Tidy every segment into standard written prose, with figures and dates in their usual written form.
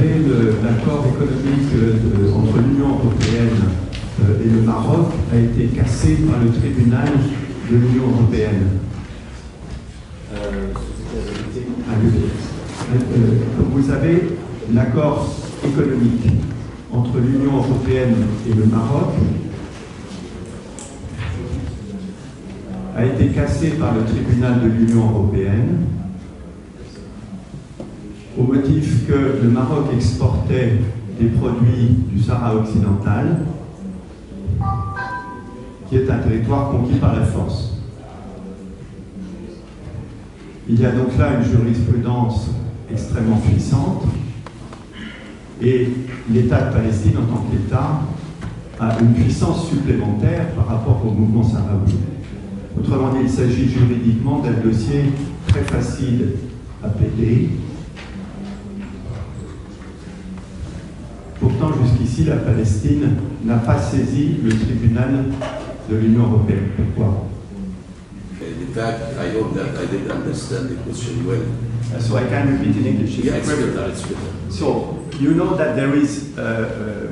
savez, l'accord économique entre l'Union européenne et le Maroc a été cassé par le tribunal de l'Union européenne. Comme vous savez, l'accord économique entre l'Union européenne et le Maroc a été cassé par le tribunal de l'Union européenne au motif que le Maroc exportait des produits du Sahara occidental, qui est un territoire conquis par la force. Il y a donc là une jurisprudence extrêmement puissante et l'État de Palestine, en tant qu'État, a une puissance supplémentaire par rapport au mouvement sahraoui. Autrement dit, il s'agit juridiquement d'un dossier très facile à plaider. Pourtant, jusqu'ici, la Palestine n'a pas saisi le tribunal de l'Union européenne. Pourquoi? In fact, I hope that I did understand the question well. So I can repeat in English. Yeah, it's better. So, you know that there is the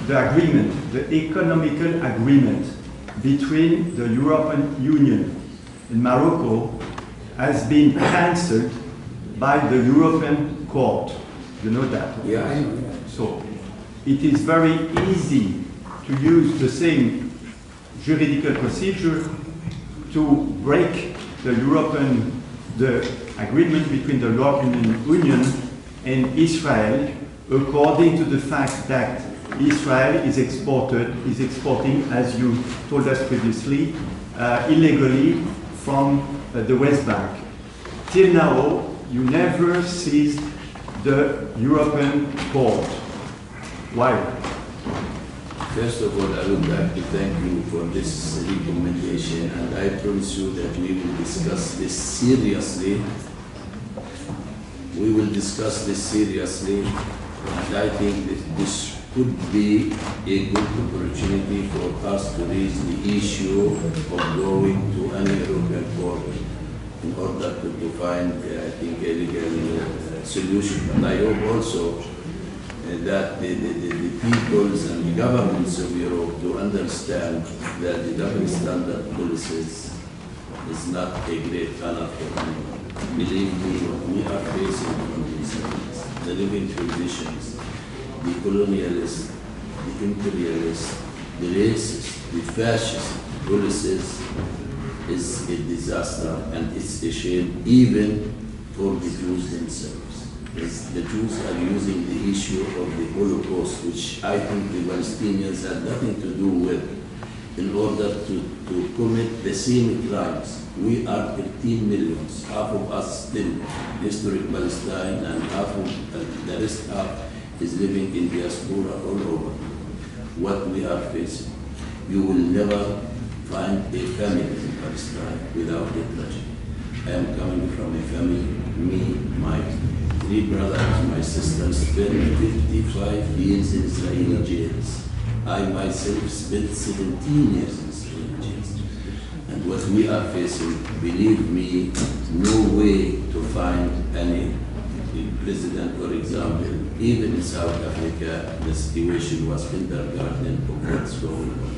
agreement, the economical agreement between the European Union and Morocco has been cancelled by the European Court. You know that? Yeah, I know. So, it is very easy to use the same juridical procedure to break the agreement between the European Union and Israel, according to the fact that Israel is exporting, as you told us previously, illegally from the West Bank. Till now, you never seized the European Court. Why? First of all, I would like to thank you for this recommendation, and I promise you that we will discuss this seriously. We will discuss this seriously, and I think that this could be a good opportunity for us to raise the issue of going to an European court in order to find, I think, a legal solution. And I hope also that the peoples and the governments of Europe to understand that the double standard policies is not a great honor for anyone. Believe me, what we are facing from these things, the living traditions, the colonialist, the imperialist, the racist, the fascist policies is a disaster, and it's a shame even for the Jews themselves. The Jews are using the issue of the Holocaust, which I think the Palestinians had nothing to do with, in order to commit the same crimes. We are 13 million, half of us still historic Palestine, and half of the rest half is living in diaspora all over. What we are facing, you will never find a family in Palestine without a tragedy. I am coming from a family, me, my 3 brothers, my sisters spent 55 years in Israeli jails. I myself spent 17 years in Israeli jails. And what we are facing, believe me, no way to find any president, for example. Even in South Africa, the situation was kindergarten of what's going on.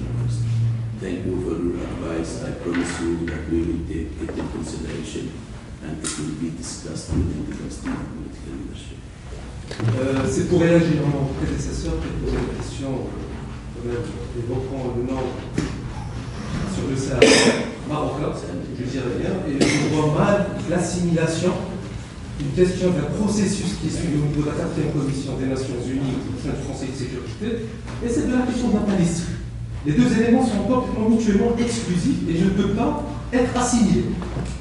Thank you for your advice. I promise you that we will take it into consideration and it will be discussed within the Palestinian political leadership. C'est pour réagir à mon prédécesseur qui a posé la question, évoquant le nord sur le Sahara marocain, je dirais bien, et je vois mal l'assimilation d'une question d'un processus qui est suivi au niveau de la 4e commission des Nations Unies au sein du Conseil de sécurité, et c'est de la question de la Palestine. Les deux éléments sont complètement mutuellement exclusifs et je ne peux pas être assimilé.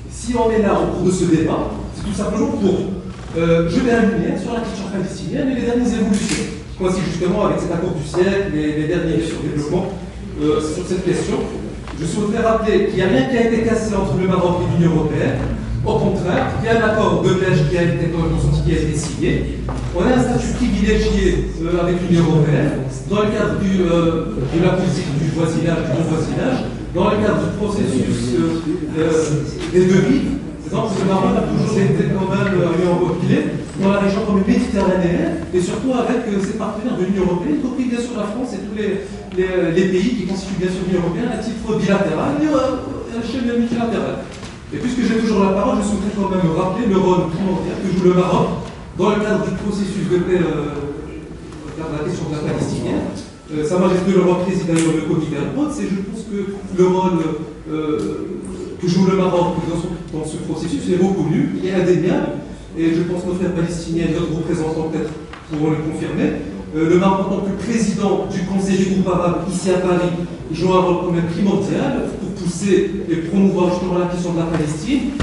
Si on est là au cours de ce débat, c'est tout simplement pour jeter un lumière sur la question palestinienne et les dernières évolutions. Qui coïncident justement avec cet accord du siècle, les derniers développements sur cette question. Je souhaiterais rappeler qu'il n'y a rien qui a été cassé entre le Maroc et l'Union européenne. Au contraire, il y a un accord de pêche qui a été signé. On a un statut privilégié avec l'Union européenne dans le cadre de la politique du voisinage, du bon voisinage, dans le cadre du processus des devis. Donc le Maroc a toujours été quand même un pilier. dans la région comme méditerranéenne, et surtout avec ses partenaires de l'Union européenne, y compris bien sûr la France et tous les pays qui constituent bien sûr l'Union européenne à titre bilatéral et à l'échelle multilatérale. Et puisque j'ai toujours la parole, je souhaiterais quand même rappeler le rôle primordial que joue le Maroc dans le cadre du processus de paix, dans la question de la Palestinienne. Sa Majesté le roi président le comité Al-Quds, et je pense que le rôle que joue le Maroc dans ce processus est reconnu, il est indéniable, et je pense que nos frères palestiniens et d'autres représentants peut-être pourront le confirmer. Le Maroc, en tant que président du Conseil du groupe arabe ici à Paris, joue un rôle quand même primordial pour pousser et promouvoir justement la question de la Palestine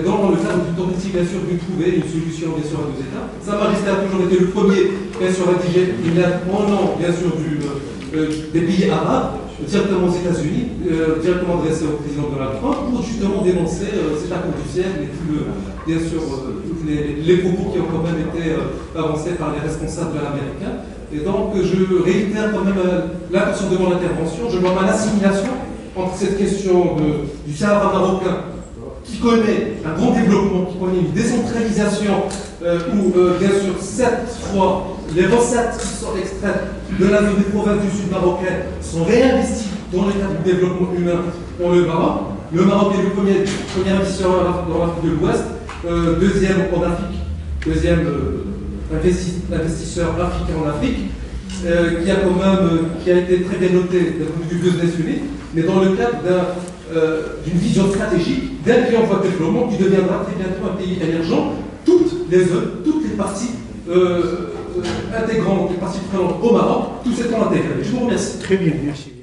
dans le cadre d'une tentative bien sûr de trouver une solution bien sûr à deux États. Sa Majesté a toujours été le premier bien sûr à rédiger une lettre en nom bien sûr des pays arabes directement aux États-Unis, directement adressée au président Donald Trump pour justement dénoncer cet accord du siècle et bien sûr les propos qui ont quand même été avancés par les responsables américains. Et donc je réitère quand même l'intention de mon intervention. Je vois ma assimilation entre cette question du Sahara marocain qui connaît un grand développement, qui connaît une décentralisation où bien sûr cette fois les recettes qui sont extraites de la zone des provinces du sud marocain sont réinvesties dans le cadre du développement humain dans le Maroc. Le Maroc est le premier investisseur dans l'Afrique de l'Ouest, deuxième en Afrique, deuxième investisseur africain en Afrique, qui a été très bien noté d'un point de vue business unit, mais dans le cadre d'une vision stratégique d'un pays en voie de développement qui deviendra très bientôt un pays émergent. Toutes les parties intégrantes, les parties prenantes au Maroc, tout s'étant intégré. Je vous remercie. Très bien, merci.